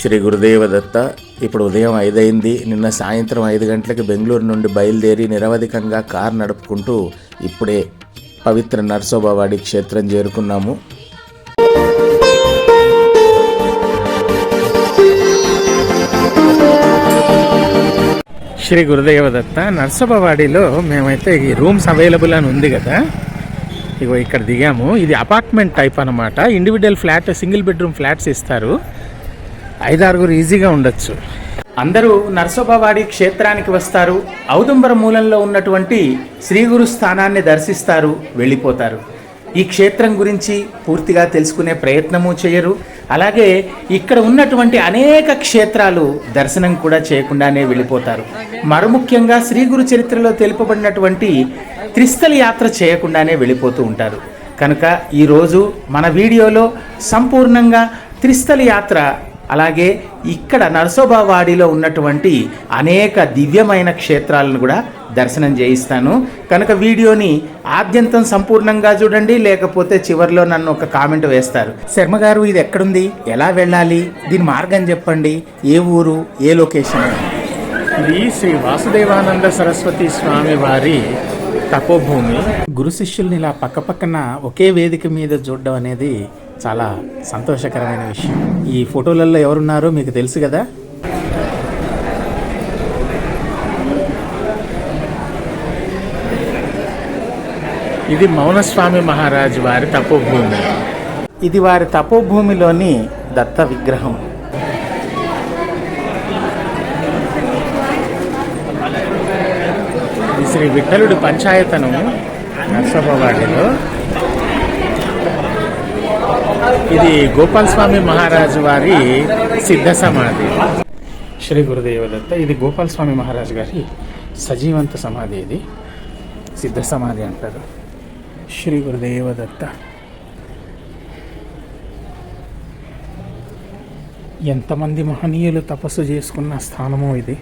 శ్రీ గురుదేవ దత్త. ఇప్పుడు ఉదయం 5 అయింది. నిన్న సాయంత్రం 5 గంటలకు బెంగళూరు నుండి బయలుదేరి నిరవధికంగా కారు నడుపుకుంటూ ఇప్పుడే పవిత్ర నర్సోబావాడి క్షేత్రం చేరుకున్నాము. శ్రీ గురుదేవ దత్త. నర్సోబావాడిలో మేమైతే ఈ రూమ్స్ అవైలబుల్ అని ఉంది కదా, ఇగో ఇక్కడ దిగాము. ఇది అపార్ట్మెంట్ టైప్ అన్నమాట. Individual flat, single bedroom flats ఇస్తారు. 5-6 ఈజీగా ఉండొచ్చు. అందరూ నర్సోబావాడి క్షేత్రానికి వస్తారు. ఔదుంబర మూలంలో ఉన్నటువంటి శ్రీ గురు స్థానాన్ని దర్శిస్తారు, వెళ్ళిపోతారు. ఈ క్షేత్రం గురించి పూర్తిగా తెలుసుకునే ప్రయత్నము చేయరు. అలాగే ఇక్కడ ఉన్నటువంటి అనేక క్షేత్రాలు దర్శనం కూడా చేయకుండానే వెళ్ళిపోతారు. మరుముఖ్యంగా శ్రీ గురు చరిత్రలో తెలుపబడినటువంటి త్రిస్థలి యాత్ర చేయకుండానే వెళ్ళిపోతూ ఉంటారు. కనుక ఈరోజు మన వీడియోలో సంపూర్ణంగా త్రిస్థలి యాత్ర, అలాగే ఇక్కడ నర్సోబావాడిలో ఉన్నటువంటి అనేక దివ్యమైన క్షేత్రాలను కూడా దర్శనం చేయిస్తాను. కనుక వీడియోని ఆద్యంతం సంపూర్ణంగా చూడండి, లేకపోతే చివరిలో నన్ను ఒక కామెంట్ వేస్తారు, శర్మ గారు ఇది ఎక్కడుంది, ఎలా వెళ్ళాలి, దీని మార్గం చెప్పండి, ఏ ఊరు, ఏ లొకేషన్. ఇది శ్రీ వాసుదేవానంద సరస్వతి స్వామి వారి తపోభూమి. గురు శిష్యుల్ని ఇలా పక్కపక్కన ఒకే వేదిక మీద చూడడం అనేది చాలా సంతోషకరమైన విషయం. ఈ ఫోటోలలో ఎవరున్నారో మీకు తెలుసు కదా. ఇది మౌనస్వామి మహారాజ్ వారి తపోభూమి. ఇది వారి తపోభూమిలోని దత్త విగ్రహం. ఇది శ్రీ విఠలుడి పంచాయతనం నర్సోబావాడిలో. ఇది గోపాల్ స్వామి మహారాజు వారి సిద్ధ సమాధి. శ్రీ గురుదేవ దత్త. ఇది గోపాల్ స్వామి మహారాజు గారి సజీవంత సమాధి. ఇది సిద్ధ సమాధి అంటారు. శ్రీ గురుదేవ దత్త. ఎంతమంది మహనీయులు తపస్సు చేసుకున్న స్థానమో ఇది.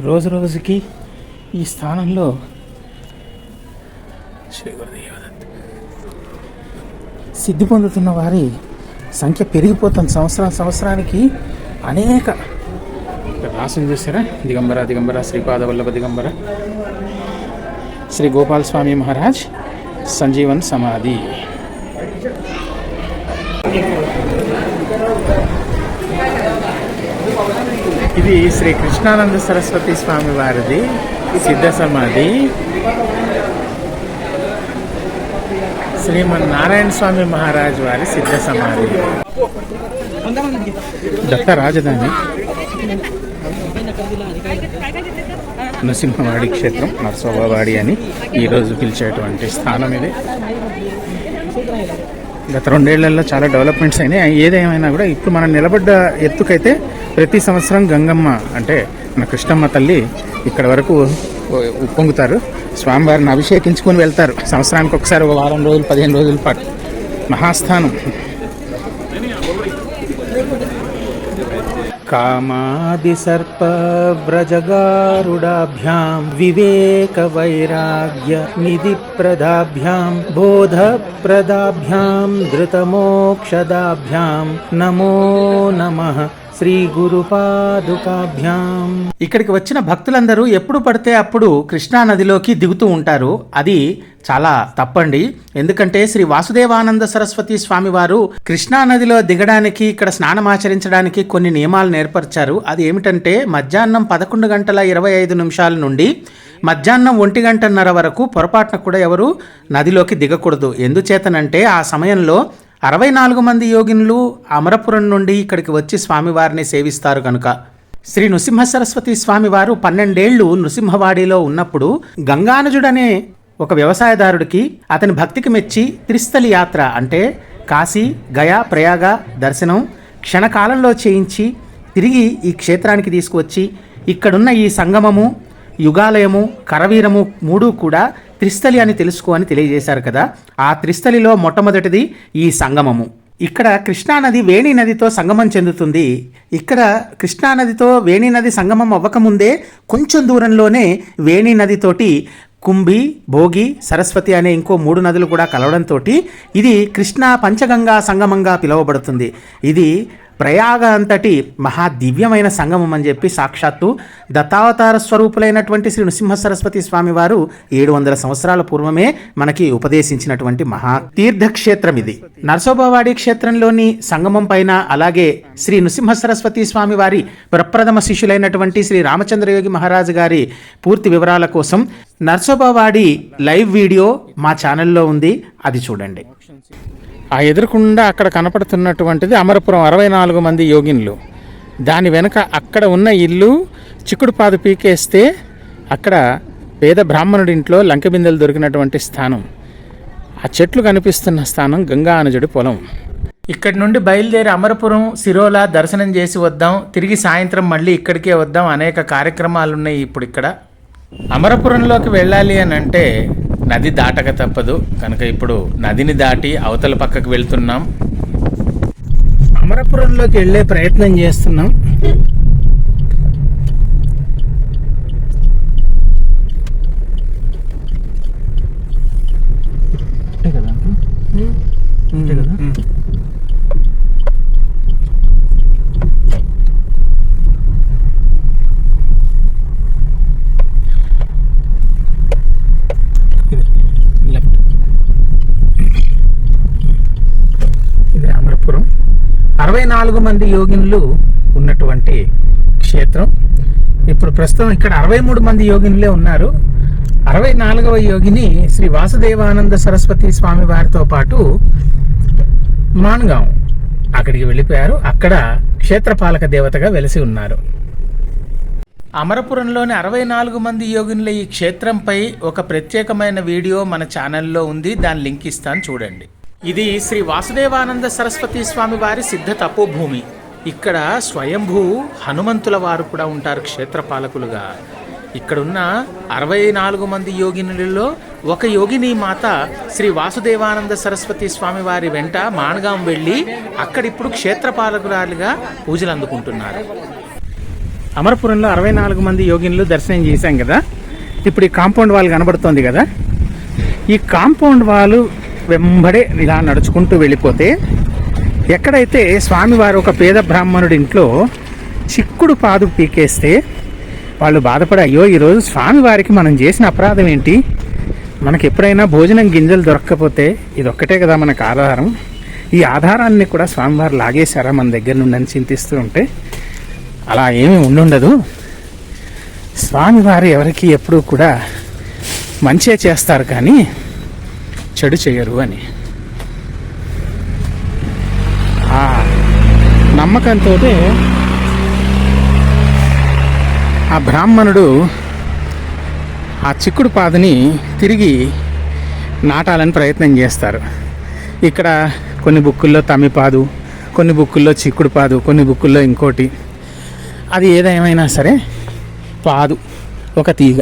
రోజు రోజుకి ఈ స్థానంలో శ్రీ గురుదేవ దత్త సిద్ధి పొందుతున్న వారి సంఖ్య పెరిగిపోతుంది సంవత్సరానికి. అనేక రాసుని చూసారా, దిగంబర దిగంబర శ్రీపాద వల్లభ దిగంబర శ్రీ గోపాల్ స్వామి మహారాజ్ సంజీవన్ సమాధి. ఇది శ్రీ కృష్ణానంద సరస్వతి స్వామి వారిది సిద్ధ సమాధి. శ్రీమన్ నారాయణ స్వామి మహారాజ్ వారి సిద్ధ సమాధి. దత్త రాజధాని నృసింహవాడి క్షేత్రం, నర్సోబావాడి అని ఈరోజు పిలిచేటువంటి స్థానం ఇది. గత 2 ఏళ్లలో చాలా డెవలప్మెంట్స్ అయినాయి. ఏదేమైనా కూడా ఇప్పుడు మనం నిలబడ్డ ఎత్తుకైతే ప్రతి సంవత్సరం గంగమ్మ అంటే మన కృష్ణమ్మ తల్లి ఇక్కడ వరకు ఉప్పొంగుతారు. స్వామివారిని అభిషేకించుకొని వెళ్తారు. సంవత్సరానికి ఒకసారి 1 వారం రోజులు 15 రోజుల పాటు మహాస్థానం. కామాది సర్ప వ్రజగారుడాభ్యాం వివేక వైరాగ్య నిధి ప్రదాభ్యాం బోధ ప్రదాభ్యాం ధృతమోక్షదాభ్యాం నమో నమః శ్రీ గురు పాదుకాభ్యాం. ఇక్కడికి వచ్చిన భక్తులందరూ ఎప్పుడు పడితే అప్పుడు కృష్ణా నదిలోకి దిగుతూ ఉంటారు. అది చాలా తప్పండి. ఎందుకంటే శ్రీ వాసుదేవానంద సరస్వతి స్వామి వారు కృష్ణా నదిలో దిగడానికి, ఇక్కడ స్నానమాచరించడానికి కొన్ని నియమాలు ఏర్పరిచారు. అది ఏమిటంటే మధ్యాహ్నం 11:25 నుండి మధ్యాహ్నం 1:30 వరకు పొరపాటున కూడా ఎవరు నదిలోకి దిగకూడదు. ఎందుచేతనంటే ఆ సమయంలో 64 మంది యోగినులు అమరపురం నుండి ఇక్కడికి వచ్చి స్వామివారిని సేవిస్తారు కనుక. శ్రీ నృసింహ సరస్వతి స్వామివారు 12 ఏళ్లు నృసింహవాడిలో ఉన్నప్పుడు గంగానుజుడనే ఒక వ్యవసాయదారుడికి అతని భక్తికి మెచ్చి త్రిస్థలి యాత్ర అంటే కాశీ, గయా, ప్రయాగ దర్శనం క్షణకాలంలో చేయించి తిరిగి ఈ క్షేత్రానికి తీసుకువచ్చి ఇక్కడున్న ఈ సంగమము, యుగాలయము, కరవీరము 3 కూడా త్రిస్థలి అని తెలుసుకో అని తెలియజేశారు కదా. ఆ త్రిస్థలిలో మొట్టమొదటిది ఈ సంగమము. ఇక్కడ కృష్ణానది వేణి నదితో సంగమం చెందుతుంది. ఇక్కడ కృష్ణానదితో వేణి నది సంగమం అవ్వకముందే కొంచెం దూరంలోనే వేణి నదితోటి కుంభి, భోగి, సరస్వతి అనే ఇంకో 3 నదులు కూడా కలవడంతో ఇది కృష్ణా పంచగంగా సంగమంగా పిలువబడుతుంది. ఇది ప్రయాగ అంతటి మహా దివ్యమైన సంగమం అని చెప్పి సాక్షాత్తు దత్తావతార స్వరూపులైనటువంటి శ్రీ నృసింహ సరస్వతి స్వామి వారు 700 సంవత్సరాల పూర్వమే మనకి ఉపదేశించినటువంటి మహా తీర్థక్షేత్రం ఇది. నరసోబావాడి క్షేత్రంలోని సంగమం పైన, అలాగే శ్రీ నృసింహ సరస్వతి స్వామి వారి ప్రప్రథమ శిష్యులైనటువంటి శ్రీ రామచంద్రయోగి మహారాజు గారి పూర్తి వివరాల కోసం నరసోబావాడి లైవ్ వీడియో మా ఛానల్లో ఉంది, అది చూడండి. ఆ ఎదురుకుండా అక్కడ కనపడుతున్నటువంటిది అమరపురం 64 మంది యోగిన్లు. దాని వెనుక అక్కడ ఉన్న ఇల్లు చిక్కుడుపాదు పీకేస్తే అక్కడ పేద బ్రాహ్మణుడి ఇంట్లో లంకెబిందెలు దొరికినటువంటి స్థానం. ఆ చెట్లు కనిపిస్తున్న స్థానం గంగా అనుజుడి పొలం. ఇక్కడి నుండి బయలుదేరి అమరపురం, సిరోలా దర్శనం చేసి వద్దాం, తిరిగి సాయంత్రం మళ్ళీ ఇక్కడికే వద్దాం. అనేక కార్యక్రమాలు ఉన్నాయి ఇప్పుడు ఇక్కడ. అమరపురంలోకి వెళ్ళాలి అని అంటే నది దాటక తప్పదు కనుక ఇప్పుడు నదిని దాటి అవతల పక్కకు వెళ్తున్నాం. అమరపురంలోకి వెళ్ళే ప్రయత్నం చేస్తున్నాం. ఇది అమరపురం 64 మంది యోగినులు ఉన్నటువంటి క్షేత్రం. ఇప్పుడు ప్రస్తుతం ఇక్కడ 63 మంది యోగినులే ఉన్నారు. 64వ యోగిని శ్రీ వాసుదేవానంద సరస్వతి స్వామి వారితో పాటు మాన్గాం అక్కడికి వెళ్ళిపోయారు. అక్కడ క్షేత్రపాలక దేవతగా వెలిసి ఉన్నారు. అమరపురంలోని 64 మంది యోగినుల ఈ క్షేత్రంపై ఒక ప్రత్యేకమైన వీడియో మన ఛానల్లో ఉంది, దాని లింక్ ఇస్తాను చూడండి. ఇది శ్రీ వాసుదేవానంద సరస్వతి స్వామి వారి సిద్ధ తపోభూమి. ఇక్కడ స్వయంభూ హనుమంతుల వారు కూడా ఉంటారు క్షేత్రపాలకులుగా. ఇక్కడున్న 64 మంది యోగినులలో ఒక యోగిని మాత శ్రీ వాసుదేవానంద సరస్వతి స్వామి వారి వెంట మాణగాం వెళ్ళి అక్కడిప్పుడు క్షేత్రపాలకురాలుగా పూజలు అందుకుంటున్నారు. అమరపురంలో 64 మంది యోగినులు దర్శనం చేశాం కదా. ఇప్పుడు ఈ కాంపౌండ్ వాల్ కనబడుతోంది కదా. ఈ కాంపౌండ్ వాల్ వెంబడే ఇలా నడుచుకుంటూ వెళ్ళిపోతే ఎక్కడైతే స్వామివారు ఒక పేద బ్రాహ్మణుడి ఇంట్లో చిక్కుడు పాదు పీకేస్తే వాళ్ళు బాధపడి, అయ్యో ఈరోజు స్వామివారికి మనం చేసిన అపరాధం ఏంటి, మనకి ఎప్పుడైనా భోజనం గింజలు దొరక్కపోతే ఇదొక్కటే కదా మనకు ఆధారం, ఈ ఆధారాన్ని కూడా స్వామివారు లాగేశారా మన దగ్గర నుండి అని చింతిస్తూ ఉంటే, అలా ఏమీ ఉండుండదు, స్వామివారు ఎవరికి ఎప్పుడూ కూడా మంచే చేస్తారు కానీ చెడు చేయరు అని ఆ నమ్మకంతో ఆ బ్రాహ్మణుడు ఆ చిక్కుడు పాదుని తిరిగి నాటాలని ప్రయత్నం చేస్తారు. ఇక్కడ కొన్ని బుక్కుల్లో తమిపాదు, కొన్ని బుక్కుల్లో చిక్కుడు పాదు, కొన్ని బుక్కుల్లో ఇంకోటి. అది ఏదేమైనా సరే పాదు ఒక తీగ,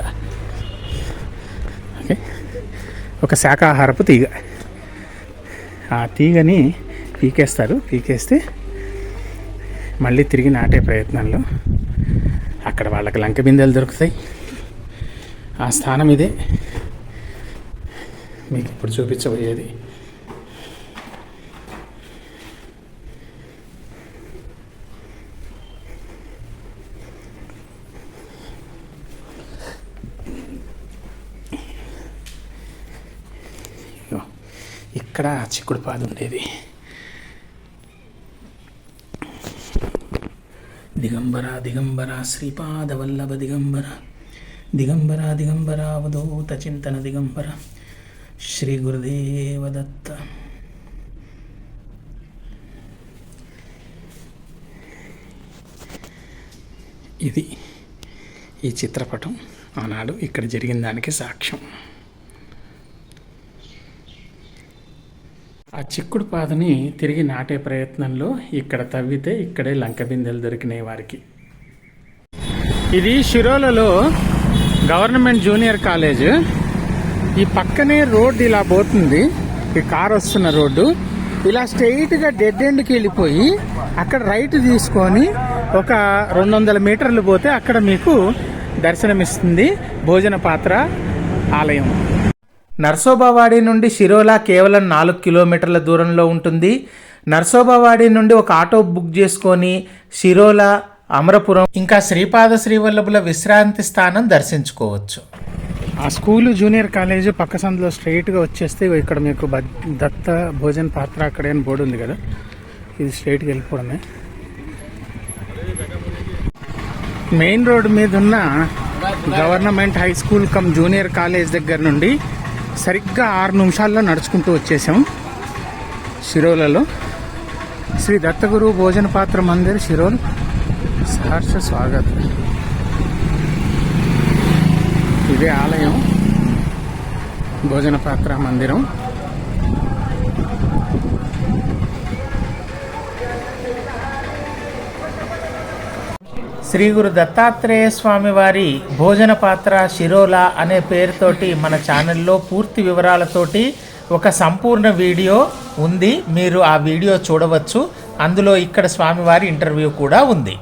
ఓకే, ఒక శాకాహారపు తీగ. ఆ తీగని పీకేస్తారు. పీకేస్తే మళ్ళీ తిరిగి నాటే ప్రయత్నంలో అక్కడ వాళ్ళకి లంక బిందెలు దొరుకుతాయి. ఆ స్థానం ఇదే మీకు ఇప్పుడు చూపించబోయేది. ఇక్కడ చిక్కుడు పాదు ఉండేది. దిగంబర దిగంబర శ్రీపాద వల్లభ దిగంబర దిగంబర దిగంబర అవధూత చింతన దిగంబర శ్రీ గురుదేవ దత్త. ఇది ఈ చిత్రపటం ఆనాడు ఇక్కడ జరిగిన దానికి సాక్ష్యం. ఆ చిక్కుడు పాదని తిరిగి నాటే ప్రయత్నంలో ఇక్కడ తవ్వితే ఇక్కడే లంక బిందెలు దొరికినాయి వారికి. ఇది షిరోలలో గవర్నమెంట్ జూనియర్ కాలేజ్. ఈ పక్కనే రోడ్డు ఇలా పోతుంది, ఈ కార్ వస్తున్న రోడ్డు ఇలా స్ట్రెయిట్గా డెడ్ ఎండ్కి వెళ్ళిపోయి అక్కడ రైట్ తీసుకొని ఒక 200 మీటర్లు పోతే అక్కడ మీకు దర్శనమిస్తుంది భోజన పాత్ర ఆలయం. నర్సోబావాడి నుండి షిరోలా కేవలం 4 కిలోమీటర్ల దూరంలో ఉంటుంది. నర్సోబావాడి నుండి ఒక ఆటో బుక్ చేసుకొని శిరోల, అమరపురం ఇంకా శ్రీపాద శ్రీవల్లభుల విశ్రాంతి స్థానం దర్శించుకోవచ్చు. ఆ స్కూలు జూనియర్ కాలేజ్ పక్క సందులో స్ట్రైట్గా వచ్చేస్తే ఇక్కడ మీకు దత్త భోజన పాత్ర అక్కడే అని బోర్డు ఉంది కదా, ఇది స్ట్రైట్గా వెళ్ళిపోవడమే. మెయిన్ రోడ్ మీద ఉన్న government high school come junior college దగ్గర నుండి సరిగ్గా 6 నిమిషాల్లో నడుచుకుంటూ వచ్చేసాం. శిరోలలో శ్రీ దత్తగురు భోజన పాత్ర మందిర్ శిరోల్ సహర్ష స్వాగతం. ఇదే ఆలయం, భోజన పాత్ర మందిరం. శ్రీ గురు దత్తాత్రేయ స్వామి వారి భోజన పాత్ర శిరోల అనే పేరుతోటి మన ఛానల్లో పూర్తి వివరాలతోటి ఒక సంపూర్ణ వీడియో ఉంది, మీరు ఆ వీడియో చూడవచ్చు. అందులో ఇక్కడ స్వామివారి ఇంటర్వ్యూ కూడా ఉంది.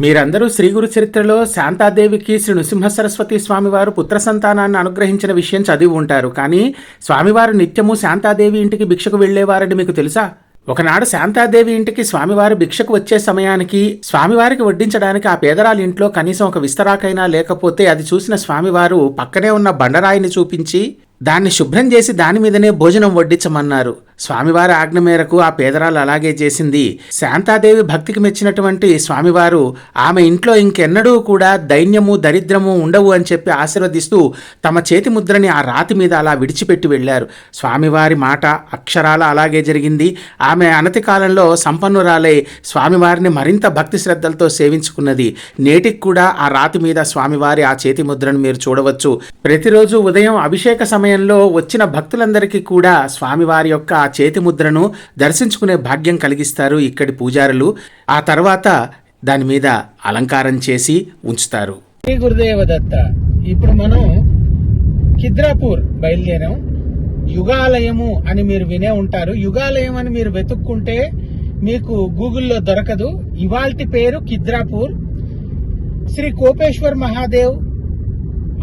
మీరందరూ శ్రీ గురు చరిత్రలో శాంతాదేవికి శ్రీ నృసింహ సరస్వతి స్వామివారు పుత్ర సంతానాన్ని అనుగ్రహించిన విషయం చదివి ఉంటారు. కానీ స్వామివారు నిత్యము శాంతాదేవి ఇంటికి భిక్షకు వెళ్లేవారని మీకు తెలుసా? ఒకనాడు శాంతాదేవి ఇంటికి స్వామివారు భిక్షకు వచ్చే సమయానికి స్వామివారికి వడ్డించడానికి ఆ పేదరాలి ఇంట్లో కనీసం ఒక విస్తరాకైనా లేకపోతే అది చూసిన స్వామివారు పక్కనే ఉన్న బండరాయిని చూపించి దాన్ని శుభ్రం చేసి దాని మీదనే భోజనం వడ్డించమన్నారు. స్వామివారి ఆజ్ఞ మేరకు ఆ పేదరాలు అలాగే చేసింది. శాంతాదేవి భక్తికి మెచ్చినటువంటి స్వామివారు ఆమె ఇంట్లో ఇంకెన్నడూ కూడా దైన్యము దరిద్రము ఉండవు అని చెప్పి ఆశీర్వదిస్తూ తమ చేతి ముద్రని ఆ రాతి మీద అలా విడిచిపెట్టి వెళ్ళారు. స్వామివారి మాట అక్షరాల అలాగే జరిగింది. ఆమె అనతి కాలంలో సంపన్నురాలై స్వామివారిని మరింత భక్తి శ్రద్ధలతో సేవించుకున్నది. నేటికి కూడా ఆ రాతి మీద స్వామివారి ఆ చేతి ముద్రను మీరు చూడవచ్చు. ప్రతిరోజు ఉదయం అభిషేక సమయంలో వచ్చిన భక్తులందరికీ కూడా స్వామివారి యొక్క ఆ చేతి ముద్రను దర్శించుకునే భాగ్యం కలిగిస్తారు ఇక్కడి పూజారులు. ఆ తర్వాత దాని మీద అలంకారం చేసి ఉంచుతారు. శ్రీ గురుదేవ దత్త. ఇప్పుడు మనం కిద్రాపూర్ బయలుదేరాం. యుగాలయము అని మీరు వినే ఉంటారు. యుగాలయం అని మీరు వెతుక్కుంటే మీకు గూగుల్లో దొరకదు. ఇవాల్టి పేరు కిద్రాపూర్. శ్రీ కోపేశ్వర్ మహాదేవ్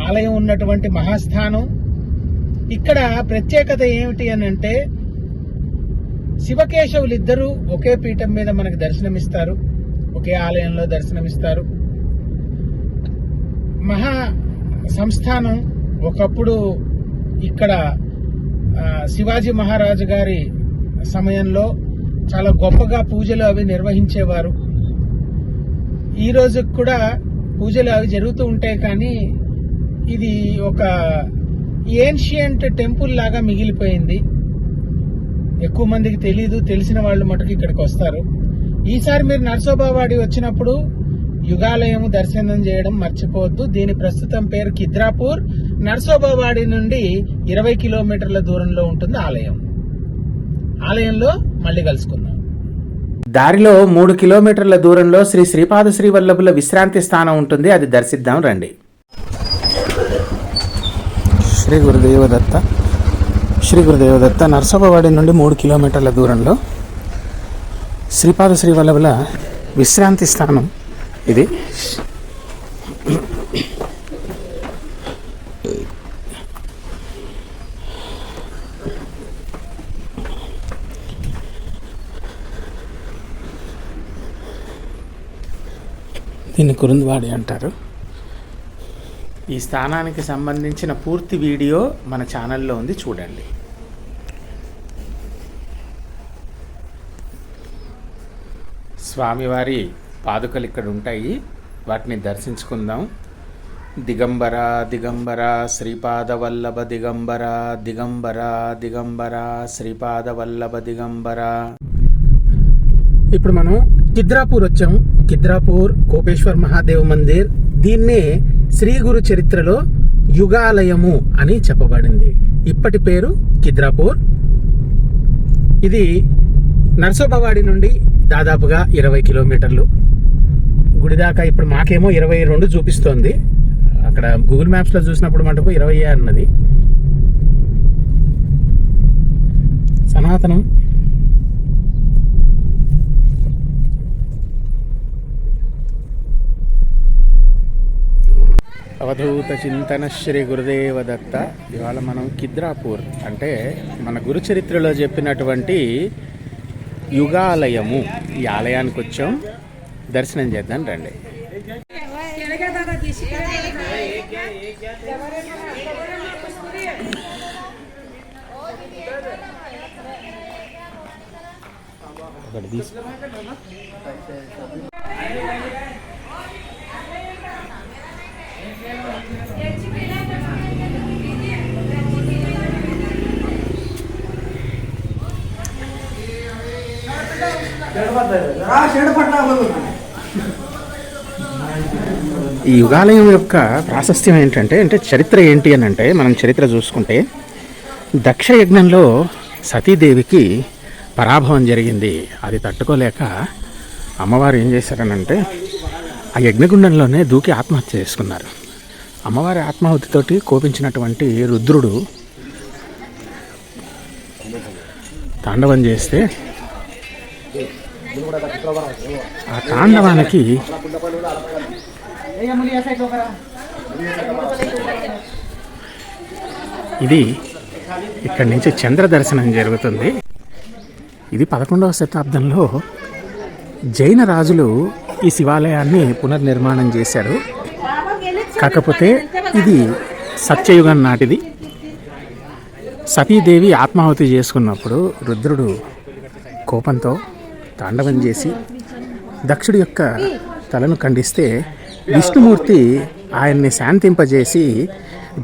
ఆలయం ఉన్నటువంటి మహాస్థానం. ఇక్కడ ప్రత్యేకత ఏమిటి అని అంటే శివకేశవులిద్దరూ ఒకే పీఠం మీద మనకు దర్శనమిస్తారు, ఒకే ఆలయంలో దర్శనమిస్తారు. మహా సంస్థానం ఒకప్పుడు ఇక్కడ శివాజీ మహారాజు గారి సమయంలో చాలా గొప్పగా పూజలు అవి నిర్వహించేవారు. ఈ రోజు కూడా పూజలు అవి జరుగుతూ ఉంటాయి. కానీ ఇది ఒక ఏన్షియంట్ టెంపుల్ లాగా మిగిలిపోయింది. ఎక్కువ మందికి తెలీదు, తెలిసిన వాళ్ళు మటుకు ఇక్కడికి వస్తారు. ఈసారి మీరు నర్సోబావాడి వచ్చినప్పుడు యుగాలయం దర్శనం చేయడం మర్చిపోవద్దు. దీని ప్రస్తుతం పేరు కిద్రాపూర్. నర్సోబావాడి నుండి 20 కిలోమీటర్ల దూరంలో ఉంటుంది ఆలయం. ఆలయంలో మళ్ళీ కలుసుకుందాం. దారిలో 3 కిలోమీటర్ల దూరంలో శ్రీ శ్రీపాద శ్రీవల్లభుల విశ్రాంతి స్థానం ఉంటుంది, అది దర్శిద్దాం రండి. శ్రీ గురుదేవదత్త. శ్రీ గురుదేవదత్త నర్సోబావాడి నుండి 3 కిలోమీటర్ల దూరంలో శ్రీపాద శ్రీవల్లభుల విశ్రాంతి స్థానం ఇది. దీన్ని కురుంద్వాడి అంటారు. ఈ స్థానానికి సంబంధించిన పూర్తి వీడియో మన ఛానల్లో ఉంది, చూడండి. స్వామివారి పాదుకలు ఇక్కడ ఉంటాయి, వాటిని దర్శించుకుందాం. దిగంబర దిగంబర శ్రీపాద వల్లభ దిగంబర దిగంబర దిగంబర శ్రీపాద వల్లభ దిగంబర. ఇప్పుడు మనం కిద్రాపూర్ వచ్చాము. కిద్రాపూర్ కోపేశ్వర్ మహాదేవ్ మందిర్. దీన్నే శ్రీ గురు చరిత్రలో యుగాలయము అని చెప్పబడింది. ఇప్పటి పేరు కిద్రాపూర్. ఇది నర్సోబావాడి నుండి దాదాపుగా 20 కిలోమీటర్లు. గుడి దాకా ఇప్పుడు మాకేమో 22 చూపిస్తోంది. అక్కడ గూగుల్ మ్యాప్స్లో చూసినప్పుడు మటుకు 20 అన్నది. సనాతనం. అవధూత చింతన శ్రీ గురుదేవ దత్త. ఇవాళ మనం కిద్రాపూర్ అంటే మన గురు చరిత్రలో చెప్పినటువంటి యుగాలయము, ఈ ఆలయానికి వచ్చాం, దర్శనం చేద్దాం రండి. ఈ యుగాలయం యొక్క ప్రాశస్త్యం ఏంటంటే చరిత్ర ఏంటి అని అంటే, మనం చరిత్ర చూసుకుంటే దక్ష యజ్ఞంలో సతీదేవికి పరాభవం జరిగింది. అది తట్టుకోలేక అమ్మవారు ఏం చేశారనంటే ఆ యజ్ఞగుండంలోనే దూకి ఆత్మహత్య చేసుకున్నారు. అమ్మవారి ఆత్మాహుతితోటి కోపించినటువంటి రుద్రుడు తాండవం చేస్తే ఆ తాండవానికి ఇది ఇక్కడి నుంచి చంద్ర దర్శనం జరుగుతుంది. ఇది 11వ శతాబ్దంలో జైన రాజులు ఈ శివాలయాన్ని పునర్నిర్మాణం చేశారు. కాకపోతే ఇది సత్యయుగం నాటిది. సతీదేవి ఆత్మాహుతి చేసుకున్నప్పుడు రుద్రుడు కోపంతో తాండవం చేసి దక్షుడి యొక్క తలను ఖండిస్తే విష్ణుమూర్తి ఆయన్ని శాంతింపజేసి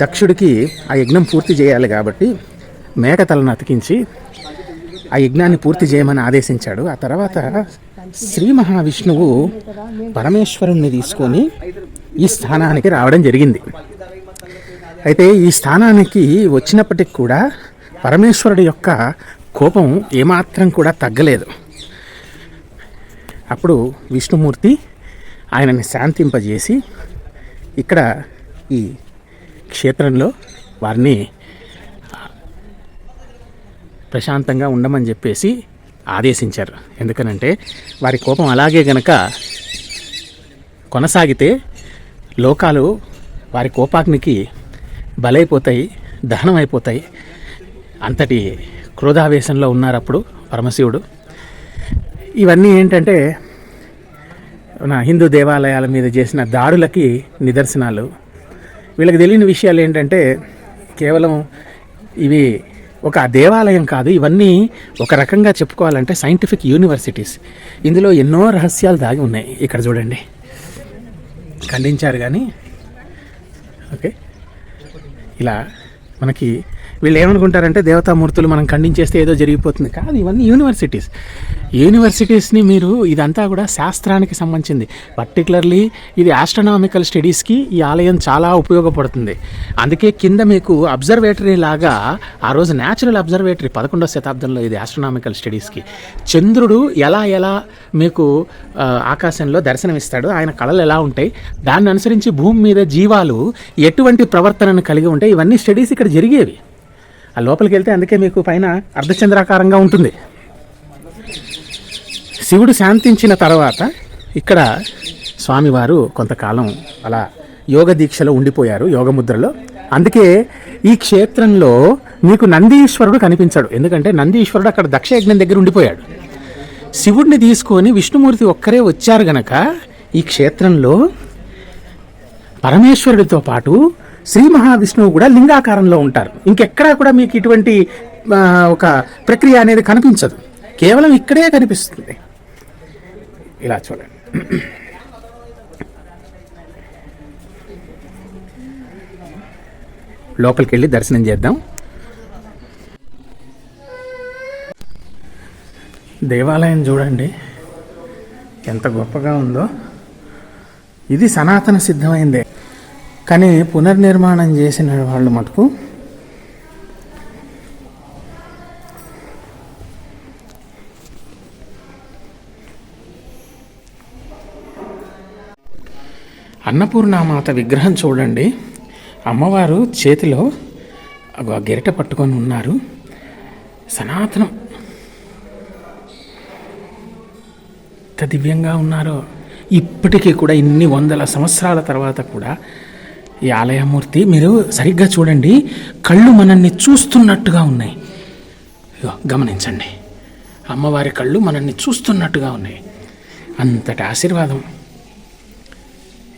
దక్షుడికి ఆ యజ్ఞం పూర్తి చేయాలి కాబట్టి మేక తలను అతికించి ఆ యజ్ఞాన్ని పూర్తి చేయమని ఆదేశించాడు. ఆ తర్వాత శ్రీ మహావిష్ణువు పరమేశ్వరుణ్ణి తీసుకొని ఈ స్థానానికి రావడం జరిగింది. అయితే ఈ స్థానానికి వచ్చినప్పటికి కూడా పరమేశ్వరుడి యొక్క కోపం ఏమాత్రం కూడా తగ్గలేదు. అప్పుడు విష్ణుమూర్తి ఆయనని శాంతింపజేసి ఇక్కడ ఈ క్షేత్రంలో వారిని ప్రశాంతంగా ఉండమని చెప్పేసి ఆదేశించారు. ఎందుకనంటే వారి కోపం అలాగే గనక కొనసాగితే లోకాలు వారి కోపాగ్నికి బలైపోతాయి, దహనమైపోతాయి. అంతటి క్రోధావేశంలో ఉన్నారు అప్పుడు పరమశివుడు. ఇవన్నీ ఏంటంటే నా హిందూ దేవాలయాల మీద చేసిన దాడులకి నిదర్శనాలు. వీళ్ళకి తెలియని విషయాలు ఏంటంటే కేవలం ఇవి ఒక దేవాలయం కాదు, ఇవన్నీ ఒక రకంగా చెప్పుకోవాలంటే సైంటిఫిక్ యూనివర్సిటీస్. ఇందులో ఎన్నో రహస్యాలు దాగి ఉన్నాయి. ఇక్కడ చూడండి, ఖండించారు కానీ ఓకే. ఇలా మనకి వీళ్ళు ఏమనుకుంటారంటే దేవతామూర్తులు మనం ఖండించేస్తే ఏదో జరిగిపోతుంది. కాదు, ఇవన్నీ యూనివర్సిటీస్ని మీరు ఇదంతా కూడా శాస్త్రానికి సంబంధించింది. పర్టికులర్లీ ఇది ఆస్ట్రనామికల్ స్టడీస్కి ఈ ఆలయం చాలా ఉపయోగపడుతుంది. అందుకే కింద మీకు అబ్జర్వేటరీ లాగా ఆ రోజు న్యాచురల్ అబ్జర్వేటరీ 11వ శతాబ్దంలో ఇది ఆస్ట్రనామికల్ స్టడీస్కి. చంద్రుడు ఎలా మీకు ఆకాశంలో దర్శనమిస్తాడు, ఆయన కళలు ఎలా ఉంటాయి, దాన్ని అనుసరించి భూమి మీద జీవాలు ఎటువంటి ప్రవర్తనను కలిగి ఉంటాయి, ఇవన్నీ స్టడీస్ ఇక్కడ జరిగేవి. ఆ లోపలికి వెళ్తే అందుకే మీకు పైన అర్ధచంద్రాకారంగా ఉంటుంది. శివుడు శాంతించిన తర్వాత ఇక్కడ స్వామివారు కొంతకాలం అలా యోగ దీక్షలో ఉండిపోయారు, యోగముద్రలో. అందుకే ఈ క్షేత్రంలో మీకు నందీశ్వరుడు కనిపించాడు. ఎందుకంటే నందీశ్వరుడు అక్కడ దక్షయజ్ఞం దగ్గర ఉండిపోయాడు. శివుడిని తీసుకొని విష్ణుమూర్తి ఒక్కరే వచ్చారు గనక ఈ క్షేత్రంలో పరమేశ్వరుడితో పాటు శ్రీ మహావిష్ణువు కూడా లింగాకారంలో ఉంటారు. ఇంకెక్కడా కూడా మీకు ఇటువంటి ఒక ప్రక్రియ అనేది కనిపించదు, కేవలం ఇక్కడే కనిపిస్తుంది. ఇలా చూడండి. లోపలికి వెళ్ళి దర్శనం చేద్దాం. దేవాలయం చూడండి ఎంత గొప్పగా ఉందో. ఇది సనాతన సిద్ధమైందే, కానీ పునర్నిర్మాణం చేసిన వాళ్ళు మటుకు అన్నపూర్ణామాత విగ్రహం చూడండి. అమ్మవారు చేతిలో గెరిట పట్టుకొని ఉన్నారు. సనాతనం ఎంత దివ్యంగా ఉన్నారో. ఇప్పటికీ కూడా ఇన్ని వందల సంవత్సరాల తర్వాత కూడా ఈ ఆలయమూర్తి మీరు సరిగ్గా చూడండి, కళ్ళు మనల్ని చూస్తున్నట్టుగా ఉన్నాయి. గమనించండి, అమ్మవారి కళ్ళు మనల్ని చూస్తున్నట్టుగా ఉన్నాయి. అంతటి ఆశీర్వాదం.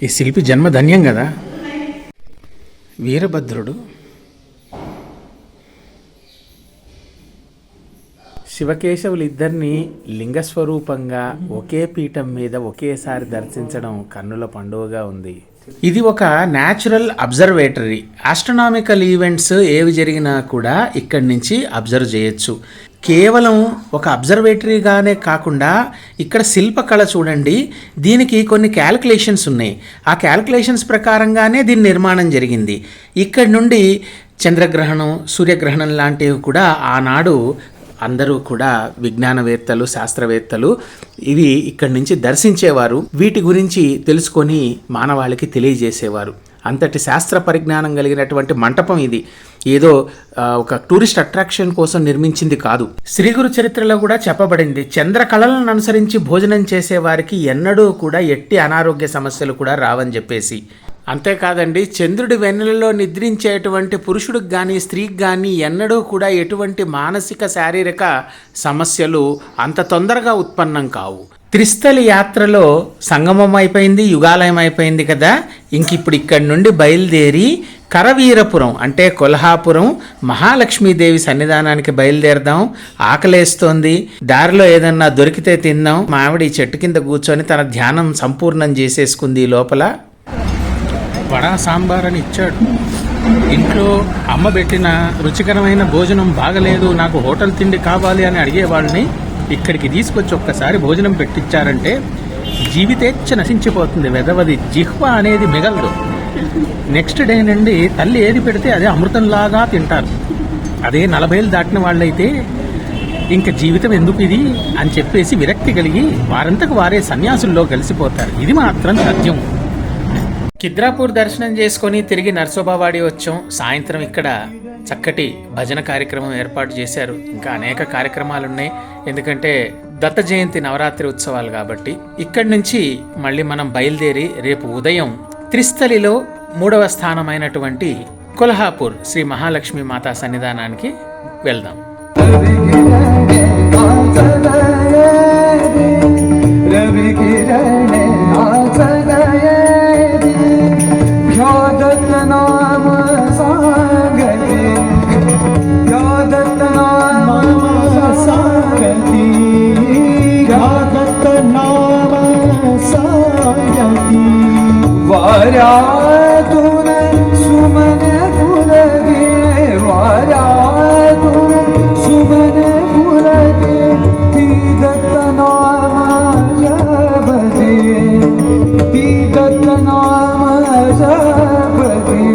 ఈ శిల్పి జన్మ ధన్యం కదా. వీరభద్రుడు శివకేశవులు ఇద్దరిని లింగస్వరూపంగా ఒకే పీఠం మీద ఒకేసారి దర్శించడం కన్నుల పండుగగా ఉంది. ఇది ఒక న్యాచురల్ అబ్జర్వేటరీ. ఆస్ట్రనామికల్ ఈవెంట్స్ ఏవి జరిగినా కూడా ఇక్కడి నుంచి అబ్జర్వ్ చేయొచ్చు. కేవలం ఒక అబ్జర్వేటరీగానే కాకుండా ఇక్కడ శిల్పకళ చూడండి, దీనికి కొన్ని క్యాలిక్యులేషన్స్ ఉన్నాయి. ఆ క్యాలిక్యులేషన్స్ ప్రకారంగానే దీని నిర్మాణం జరిగింది. ఇక్కడి నుండి చంద్రగ్రహణం, సూర్యగ్రహణం లాంటివి కూడా ఆనాడు అందరూ కూడా విజ్ఞానవేత్తలు, శాస్త్రవేత్తలు ఇవి ఇక్కడి నుంచి దర్శించేవారు. వీటి గురించి తెలుసుకొని మానవాళికి తెలియజేసేవారు. అంతటి శాస్త్ర పరిజ్ఞానం కలిగినటువంటి మంటపం ఇది. ఏదో ఒక టూరిస్ట్ అట్రాక్షన్ కోసం నిర్మించింది కాదు. శ్రీగురు చరిత్రలో కూడా చెప్పబడింది, చంద్రకళలను అనుసరించి భోజనం చేసేవారికి ఎన్నడూ కూడా ఎట్టి అనారోగ్య సమస్యలు కూడా రావని చెప్పేసి. అంతేకాదండి, చంద్రుడి వెన్నెలలో నిద్రించేటువంటి పురుషుడికి కానీ స్త్రీకి కానీ ఎన్నడూ కూడా ఎటువంటి మానసిక శారీరక సమస్యలు అంత తొందరగా ఉత్పన్నం కావు. త్రిస్థలి యాత్రలో సంగమం అయిపోయింది, యుగాలయం అయిపోయింది కదా. ఇంక ఇప్పుడు ఇక్కడి నుండి బయలుదేరి కరవీరపురం అంటే కొల్హాపురం మహాలక్ష్మీదేవి సన్నిధానానికి బయలుదేరదాం. ఆకలేస్తోంది, దారిలో ఏదన్నా దొరికితే తిందాం. మామిడి చెట్టు కింద కూర్చొని తన ధ్యానం సంపూర్ణం చేసేసుకుంది. లోపల వడా సాంబార్ అని ఇచ్చాడు. ఇంట్లో అమ్మ పెట్టిన రుచికరమైన భోజనం బాగలేదు, నాకు హోటల్ తిండి కావాలి అని అడిగేవాళ్ళని ఇక్కడికి తీసుకొచ్చి ఒక్కసారి భోజనం పెట్టించారంటే జీవితేచ్ఛ నశించిపోతుంది. వెదవది జిహ్వ అనేది మిగలదు. నెక్స్ట్ డే నుండి తల్లి ఏది పెడితే అదే అమృతంలాగా తింటారు. అదే 40 ఏళ్ళు దాటిన వాళ్ళైతే ఇంకా జీవితం ఎందుకు ఇది అని చెప్పేసి విరక్తి కలిగి వారంతకు వారే సన్యాసుల్లో కలిసిపోతారు. ఇది మాత్రం సత్యం. కిద్రాపూర్ దర్శనం చేసుకొని తిరిగి నర్సోబావాడి వచ్చాం. సాయంత్రం ఇక్కడ చక్కటి భజన కార్యక్రమం ఏర్పాటు చేశారు. ఇంకా అనేక కార్యక్రమాలు ఉన్నాయి, ఎందుకంటే దత్త జయంతి నవరాత్రి ఉత్సవాలు కాబట్టి. ఇక్కడి నుంచి మళ్ళీ మనం బయలుదేరి రేపు ఉదయం త్రిస్థలిలో 3వ స్థానమైనటువంటి కొల్హాపూర్ శ్రీ మహాలక్ష్మి మాతా సన్నిధానానికి వెళ్దాం. वार्यातुन सुमन पुरगे वार्यातुन सुमन पुरगे तीदत्त नाम जपते तीदत्त नाम जपते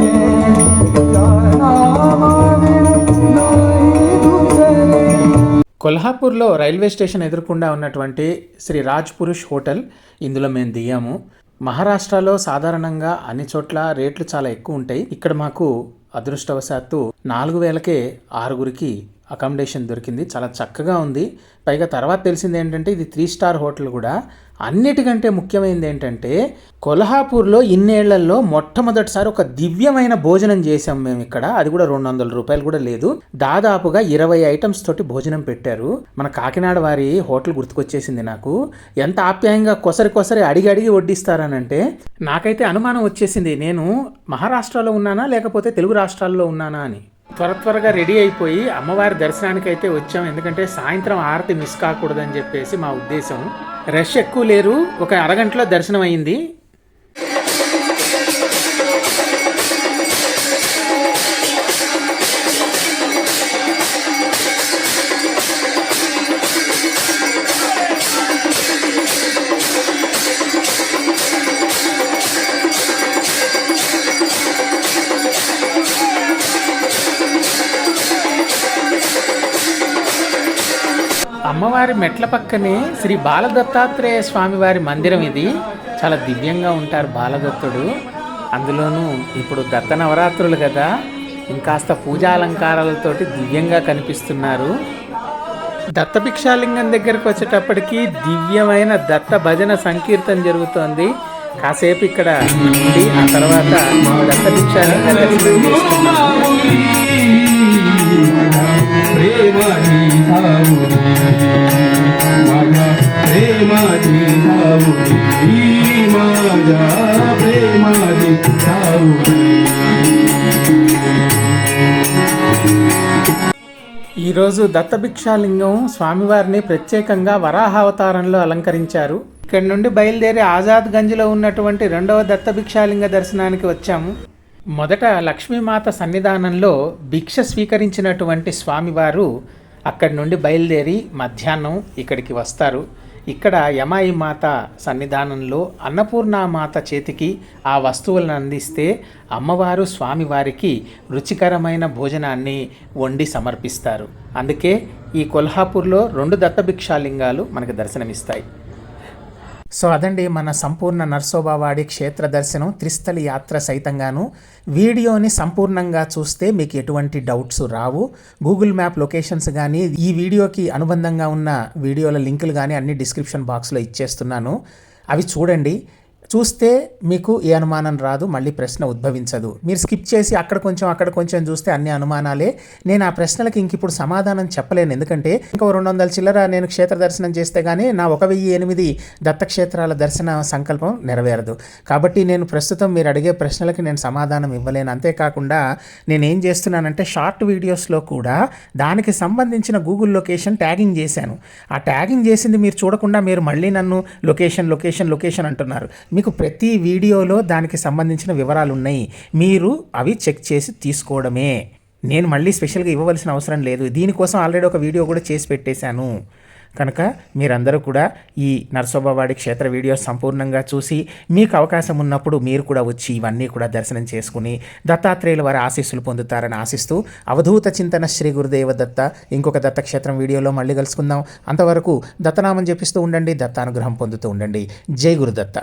కొల్హాపూర్లో రైల్వే స్టేషన్ ఎదురుకుండా ఉన్నటువంటి శ్రీ రాజ్ పురుష్ హోటల్, ఇందులో మేము దిగాము. మహారాష్ట్రలో సాధారణంగా అన్ని చోట్ల రేట్లు చాలా ఎక్కువ ఉంటాయి. ఇక్కడ మాకు అదృష్టవశాత్తు 4000కే 6గురికి అకామిడేషన్ దొరికింది. చాలా చక్కగా ఉంది. పైగా తర్వాత తెలిసింది ఏంటంటే ఇది 3 స్టార్ హోటల్ కూడా. అన్నిటికంటే ముఖ్యమైనది ఏంటంటే కొల్హాపూర్లో ఇన్నేళ్లలో మొట్టమొదటిసారి ఒక దివ్యమైన భోజనం చేసాం మేము ఇక్కడ. అది కూడా 200 రూపాయలు కూడా లేదు. దాదాపుగా 20 ఐటమ్స్ తోటి భోజనం పెట్టారు. మన కాకినాడ వారి హోటల్ గుర్తుకొచ్చేసింది నాకు. ఎంత ఆప్యాయంగా కొసరి అడిగి వడ్డిస్తారనంటే నాకైతే అనుమానం వచ్చేసింది, నేను మహారాష్ట్రలో ఉన్నానా లేకపోతే తెలుగు రాష్ట్రాల్లో ఉన్నానా అని. త్వరగా రెడీ అయిపోయి అమ్మవారి దర్శనానికి అయితే వచ్చాం. ఎందుకంటే సాయంత్రం ఆరతి మిస్ కాకూడదని చెప్పేసి మా ఉద్దేశం. రష్ ఎక్కువ లేరు, ఒక అరగంటలో దర్శనం అయింది. అమ్మవారి మెట్ల పక్కనే శ్రీ బాలదత్తాత్రేయ స్వామివారి మందిరం ఇది. చాలా దివ్యంగా ఉంటారు బాలదత్తుడు. అందులోనూ ఇప్పుడు దత్త నవరాత్రులు కదా, ఇంకాస్త పూజా అలంకారాలతోటి దివ్యంగా కనిపిస్తున్నారు. దత్తభిక్షాలింగం దగ్గరకు వచ్చేటప్పటికి దివ్యమైన దత్త భజన సంకీర్తన జరుగుతోంది. కాసేపు ఇక్కడ ఉండి ఆ తర్వాత దత్తభిక్షాలింగం దర్శనం చేసుకున్నాము. प्रेमाची सावली माझ्या प्रेमाची सावली माझ्या प्रेमाची सावली. ఈరోజు దత్తభిక్షాలింగం స్వామివారిని ప్రత్యేకంగా వరాహావతారంలో అలంకరించారు. ఇక్కడి నుండి బయలుదేరి ఆజాద్ గంజ్లో ఉన్నటువంటి రెండవ దత్తభిక్షాలింగ దర్శనానికి వచ్చాము. మొదట లక్ష్మీమాత సన్నిధానంలో భిక్ష స్వీకరించినటువంటి స్వామివారు అక్కడి నుండి బయలుదేరి మధ్యాహ్నం ఇక్కడికి వస్తారు. ఇక్కడ యమాయి మాత సన్నిధానంలో అన్నపూర్ణామాత చేతికి ఆ వస్తువులను అందిస్తే అమ్మవారు స్వామివారికి రుచికరమైన భోజనాన్ని వండి సమర్పిస్తారు. అందుకే ఈ కొల్హాపూర్లో 2 దత్తభిక్షాలింగాలు మనకు దర్శనమిస్తాయి. సో అదండి మన సంపూర్ణ నర్సోబావాడి క్షేత్ర దర్శనం త్రిస్థలి యాత్ర సైతంగాను. వీడియోని సంపూర్ణంగా చూస్తే మీకు ఎటువంటి డౌట్స్ రావు. గూగుల్ మ్యాప్ లొకేషన్స్ కానీ ఈ వీడియోకి అనుబంధంగా ఉన్న వీడియోల లింకులు కానీ అన్ని డిస్క్రిప్షన్ బాక్స్లో ఇచ్చేస్తున్నాను. అవి చూడండి. చూస్తే మీకు ఏ అనుమానం రాదు, మళ్ళీ ప్రశ్న ఉద్భవించదు. మీరు స్కిప్ చేసి అక్కడ కొంచెం చూస్తే అన్ని అనుమానాలే. నేను ఆ ప్రశ్నలకి ఇంక ఇప్పుడు సమాధానం చెప్పలేను, ఎందుకంటే ఇంకో 200 చిల్లర నేను క్షేత్ర దర్శనం చేస్తే కానీ నా 1008 దత్తక్షేత్రాల దర్శన సంకల్పం నెరవేరదు. కాబట్టి నేను ప్రస్తుతం మీరు అడిగే ప్రశ్నలకి నేను సమాధానం ఇవ్వలేను. అంతేకాకుండా నేనేం చేస్తున్నానంటే షార్ట్ వీడియోస్లో కూడా దానికి సంబంధించిన గూగుల్ లొకేషన్ ట్యాగింగ్ చేశాను. ఆ ట్యాగింగ్ చేసింది మీరు చూడకుండా మీరు మళ్ళీ నన్ను లొకేషన్ అంటున్నారు. మీకు ప్రతి వీడియోలో దానికి సంబంధించిన వివరాలు ఉన్నాయి, మీరు అవి చెక్ చేసి తీసుకోవడమే. నేను మళ్ళీ స్పెషల్గా ఇవ్వవలసిన అవసరం లేదు. దీనికోసం ఆల్రెడీ ఒక వీడియో కూడా చేసి పెట్టేశాను. కనుక మీరందరూ కూడా ఈ నర్సోబావాడి క్షేత్ర వీడియో సంపూర్ణంగా చూసి మీకు అవకాశం ఉన్నప్పుడు మీరు కూడా వచ్చి ఇవన్నీ కూడా దర్శనం చేసుకుని దత్తాత్రేయుల వారి ఆశీస్సులు పొందుతారని ఆశిస్తూ అవధూత చింతన శ్రీ గురుదేవ దత్త. ఇంకొక దత్తక్షేత్రం వీడియోలో మళ్ళీ కలుసుకుందాం. అంతవరకు దత్తనామం జపిస్తూ ఉండండి, దత్తానుగ్రహం పొందుతూ ఉండండి. జై గురుదత్త.